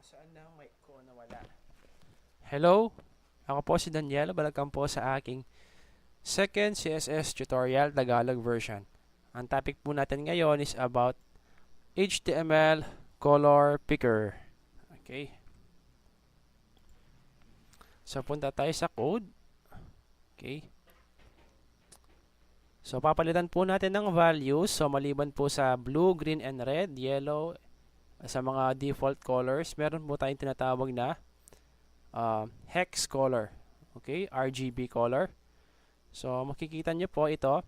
Nasaan na ang mic ko nawala? Hello, ako po si Daniel. Welcome po sa aking second CSS tutorial Tagalog version. Ang topic po natin ngayon is about HTML color picker. Okay. So punta tayo sa code. Okay. So papalitan po natin ng values. So maliban po sa blue, green, and red, yellow, sa mga default colors, meron po tayong tinatawag na hex color. Okay, RGB color. So makikita nyo po ito.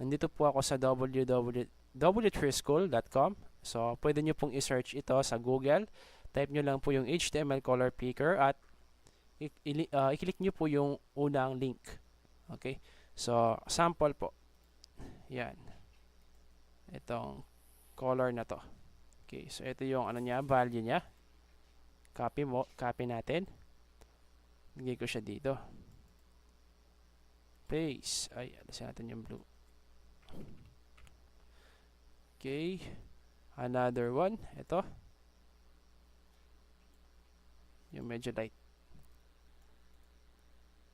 Nandito po ako sa www.treeschool.com. So pwede nyo pong i-search ito sa Google. Type nyo lang po yung HTML color picker at i-click nyo po yung unang link. Okay, so sample po. Yan. Itong color na to. Okay, so ito yung ano niya, value niya. Copy natin. Lagay ko siya dito. Paste. Ay, alisin natin yung blue. Okay. Another one. Ito. Yung medyo light.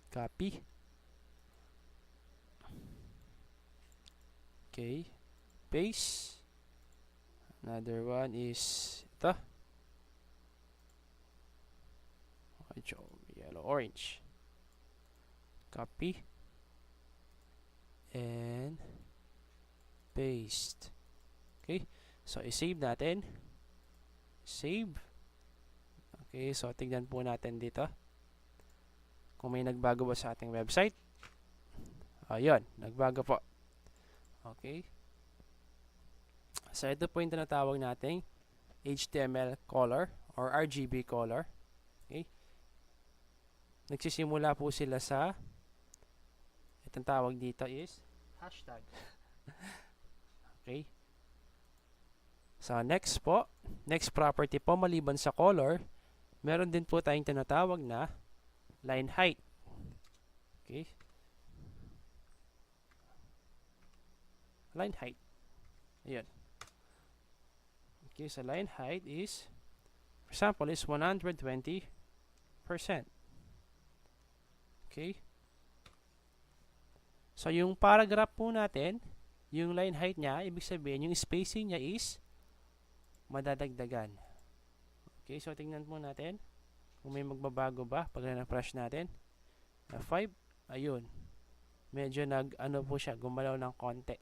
Copy. Okay. Paste. Another one is ito. Yellow, orange. Copy. And paste. Okay. So, i-save natin. Save. Okay. So, tignan po natin dito. Kung may nagbago ba sa ating website. Ayun. Nagbago po. Okay. So, ito po yung tinatawag nating HTML color or RGB color. Okay. Nagsisimula po sila sa itong tawag dito is hashtag. Okay. So, next po. Next property po, maliban sa color, meron din po tayong tinatawag na line height. Okay. Line height. Ayan. Okay, so line height is, for example, is 120%. Okay. So, yung paragraph po natin, yung line height niya, ibig sabihin, yung spacing niya is madadagdagan. Okay, so tingnan po natin kung may magbabago ba pag na-refresh natin. 5, ayun. Medyo ano po siya, gumalaw ng konti.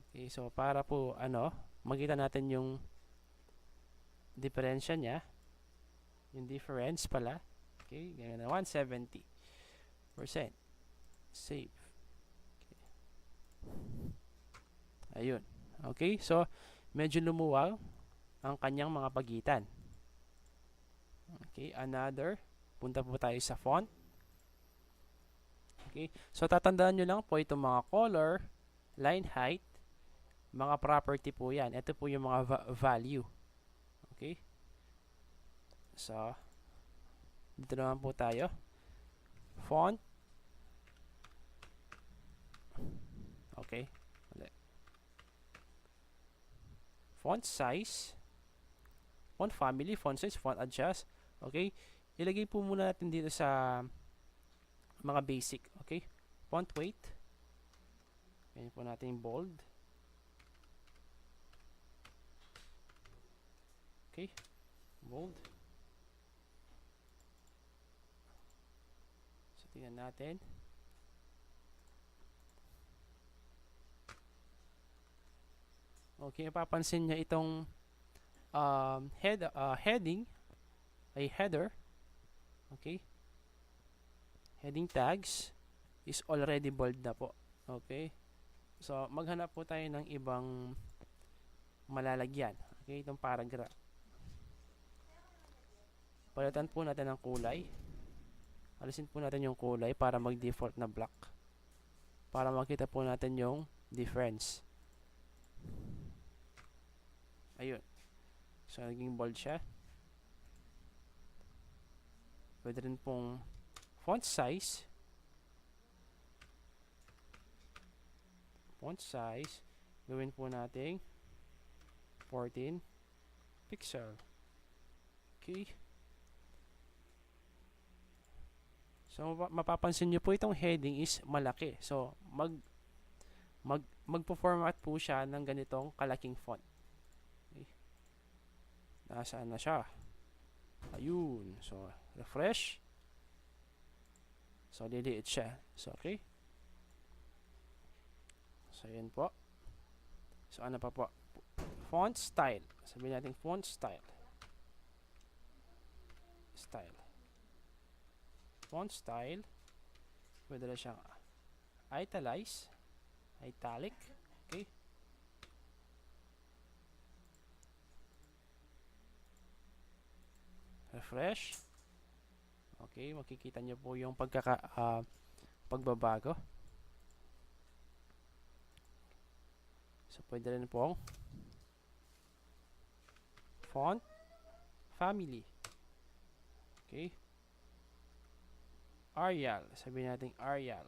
Okay, so para po, makita natin yung diferensya niya. Yung difference pala. Okay, ganyan na 170%. Save. Okay. Ayun. Okay, so medyo lumuwag ang kanyang mga pagitan. Okay, another. Punta po tayo sa font. Okay, so tatandaan nyo lang po itong mga color, line height, mga property po yan. Ito po yung mga value. Okay, so dito naman po tayo. Font. Okay. Font size. Font family, font size, font adjust. Okay. Ilagay po muna natin dito sa mga basic. Okay. Font weight. Ganyan po natin bold. Okay. Bold. So, tingnan natin. Okay, mapapansin niya itong heading ay header. Okay. Heading tags is already bold na po. Okay. So, maghanap po tayo ng ibang malalagyan. Okay, itong paragraph. Palitan po natin ng kulay. Alisin po natin yung kulay para mag-default na black. Para makita po natin yung difference. Ayun. So, naging bold siya. Pwede rin pong font size. Font size. Gawin po natin 14 pixel. Okay. So, mapapansin nyo po itong heading is malaki. So, magpo-format po siya ng ganitong kalaking font. Okay. Nasaan na siya? Ayun. So, refresh. So, liliit siya. So, okay. So, yun po. So, ano pa po? Font style. Sabihin natin font style. Font style. Pwede na siyang italize. Italic. Okay. Refresh. Okay, makikita nyo po yung pagbabago. So, pwede rin pong font family. Okay. Arial. Sabihin natin Arial.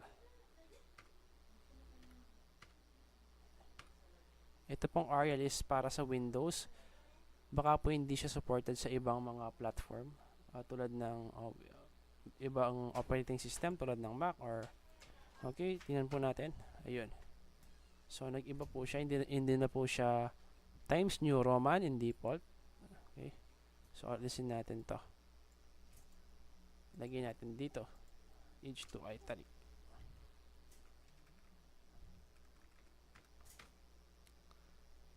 Ito pong Arial is para sa Windows. Baka po hindi siya supported sa ibang mga platform. Tulad ng ibang operating system tulad ng Mac or okay, tingnan po natin. Ayun. So, nag-iba po siya. Hindi na po siya Times New Roman in default. Okay. So, alisin natin to. Lagyan natin dito. H2 italic.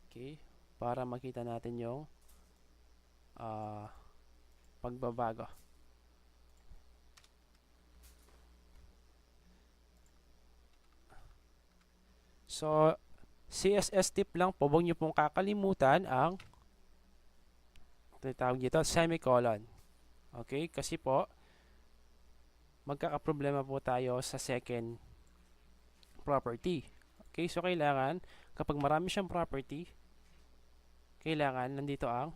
Okay. Para makita natin yung pagbabago. So, CSS tip lang po, huwag nyo pong kakalimutan ang tawag dito, semicolon. Okay? Kasi po, magkakaproblema po tayo sa second property. Okay? So, kailangan, kapag marami siyang property, kailangan nandito ang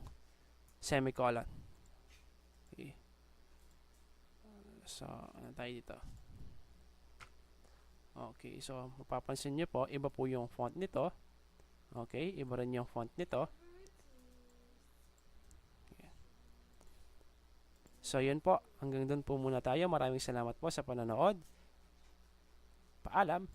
semicolon. Okay? So, ano tayo dito? Okay, so mapapansin nyo po, iba po yung font nito. Okay, iba rin yung font nito. Okay. So, yun po. Hanggang doon po muna tayo. Maraming salamat po sa panonood. Paalam!